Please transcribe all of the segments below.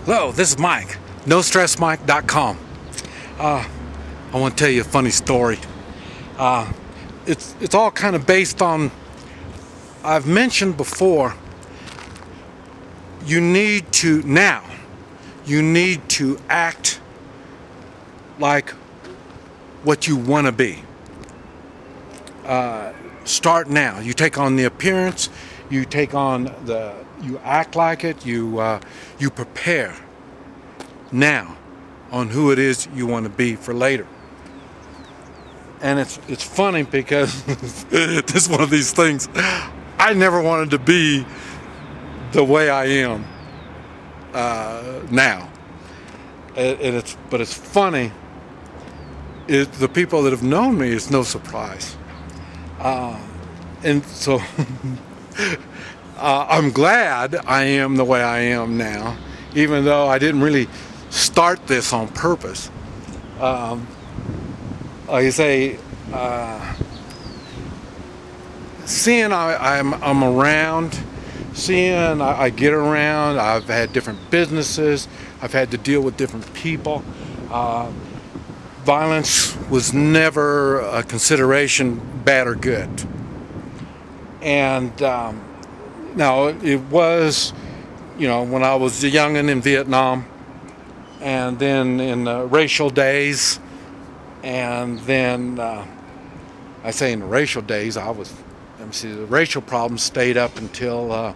Hello, this is Mike, NoStressMike.com. I want to tell you a funny story. It's all kind of based on, I've mentioned before, you need to act like what you want to be. Start now. You take on the appearance, you act like it, you prepare now on who it is you want to be for later. And it's funny because this is one of these things. I never wanted to be the way I am now. But it's funny. The people that have known me, it's no surprise. And so I'm glad I am the way I am now, even though I didn't really start this on purpose. Like I say, seeing I'm around, seeing I get around, I've had different businesses, I've had to deal with different people. Violence was never a consideration, bad or good. And now it was, when I was a youngin' in Vietnam, and then in the racial days, and then I say in the racial days, the racial problems stayed up until, I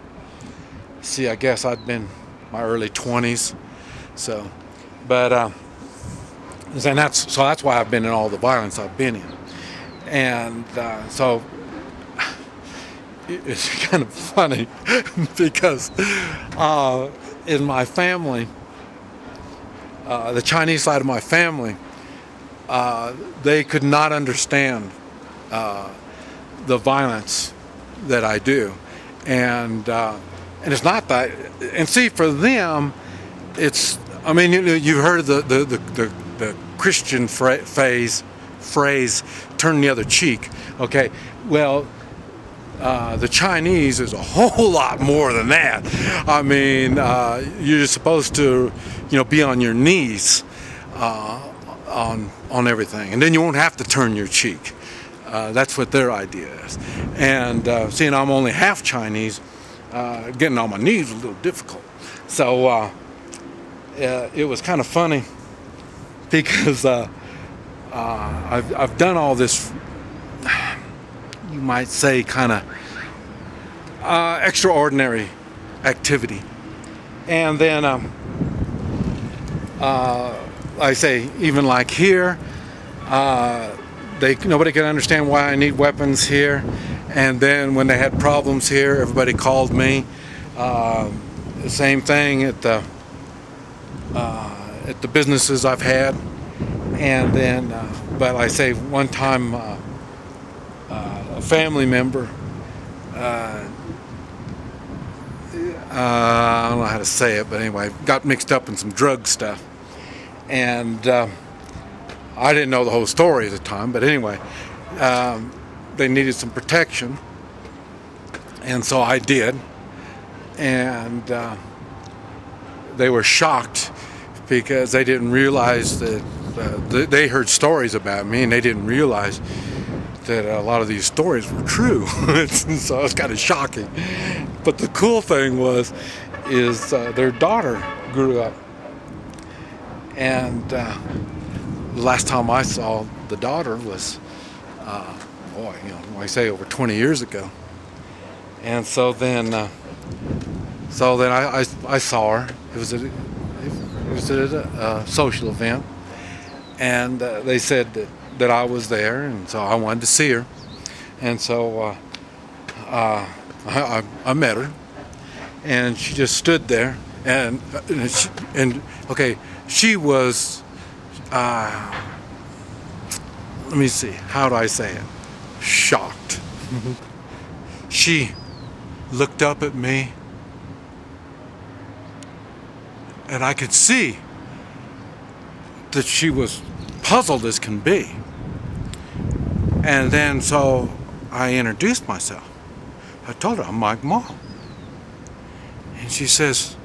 guess I'd been my early 20s. So, but and that's why I've been in all the violence I've been in, and so it's kind of funny because in my family, the Chinese side of my family, they could not understand the violence that I do, and it's not that. And see, for them, it's. I mean, you've heard the Christian phrase, "turn the other cheek." Okay, well. The Chinese is a whole lot more than that. I mean, you're supposed to, be on your knees on everything, and then you won't have to turn your cheek. That's what their idea is. And seeing I'm only half Chinese, getting on my knees was a little difficult. So it was kind of funny because I've done all this. You might say kind of extraordinary activity, and then I say even like here, nobody can understand why I need weapons here, and then when they had problems here, everybody called me. The same thing at the businesses I've had, and then but I say one time. A family member, I don't know how to say it, but anyway, got mixed up in some drug stuff, and I didn't know the whole story at the time, but anyway, they needed some protection, and so I did, and they were shocked because they didn't realize that they heard stories about me, and they didn't realize that a lot of these stories were true. So it's kind of shocking. But the cool thing is their daughter grew up, and the last time I saw the daughter was, I say over 20 years ago. And so then I saw her. It was at a social event, and they said that I was there, and so I wanted to see her, and so I met her, and she just stood there, and she was, let me see, how do I say it? Shocked. She looked up at me, and I could see that she was puzzled as can be. And then so I introduced myself. I told her I'm Mike Mall. And she says,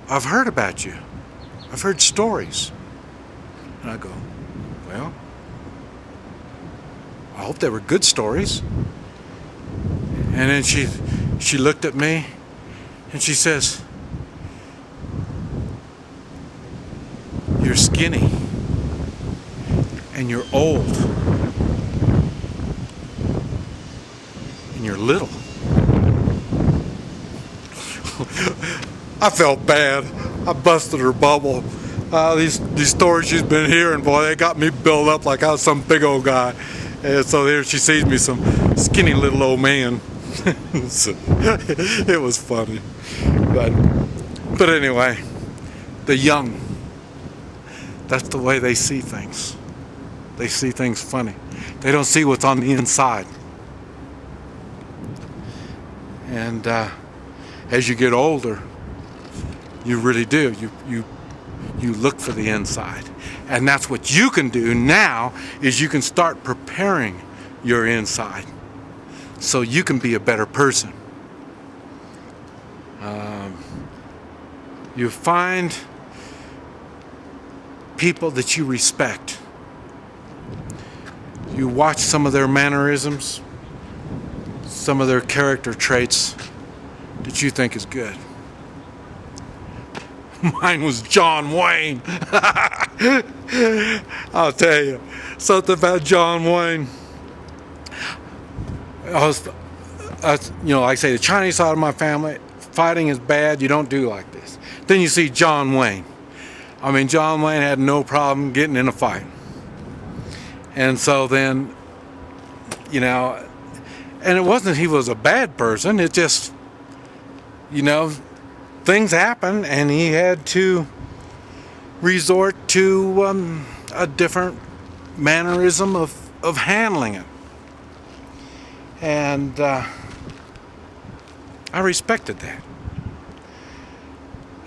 I've heard about you. I've heard stories. And I go, well, I hope they were good stories. And then she looked at me and she says, you're skinny and you're old and you're little. I felt bad. I busted her bubble. These stories she's been hearing, boy, they got me built up like I was some big old guy. And so there she sees me, some skinny little old man. So, it was funny. But anyway, the young, that's the way they see things. They see things funny. They don't see what's on the inside. And as you get older, you really do. You look for the inside. And that's what you can do now, is you can start preparing your inside so you can be a better person. You find people that you respect. You watch some of their mannerisms, some of their character traits that you think is good. Mine was John Wayne. I'll tell you something about John Wayne. Like I say, the Chinese side of my family, fighting is bad. You don't do like this. Then you see John Wayne. I mean, John Wayne had no problem getting in a fight. And so then, and it wasn't he was a bad person. It just, things happen, and he had to resort to a different mannerism of handling it. And I respected that.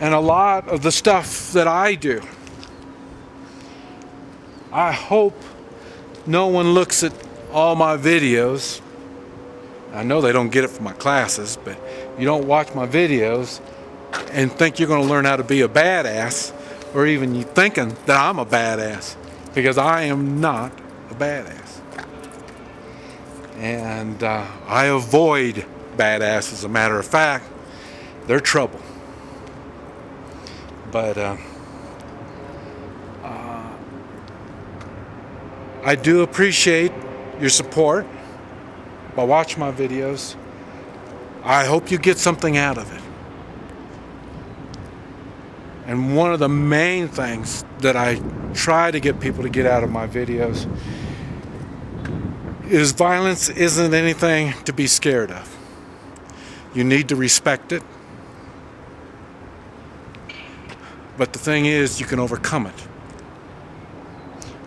And a lot of the stuff that I do, I hope no one looks at all my videos. I know they don't get it from my classes, but you don't watch my videos and think you're going to learn how to be a badass, or even you thinking that I'm a badass, because I am not a badass. And I avoid badass. As a matter of fact, they're trouble. But I do appreciate your support by watching my videos. I hope you get something out of it. And one of the main things that I try to get people to get out of my videos is violence isn't anything to be scared of. You need to respect it. But the thing is, you can overcome it.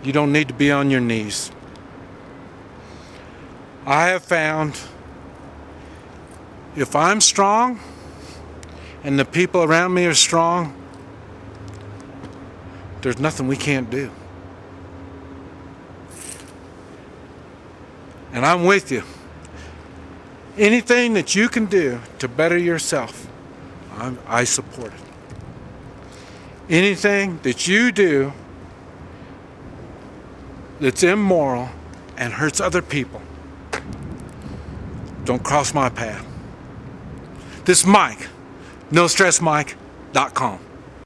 You don't need to be on your knees. I have found if I'm strong and the people around me are strong, there's nothing we can't do. And I'm with you. Anything that you can do to better yourself, I support it. Anything that you do that's immoral and hurts other people, don't cross my path. This is Mike, NoStressMike.com.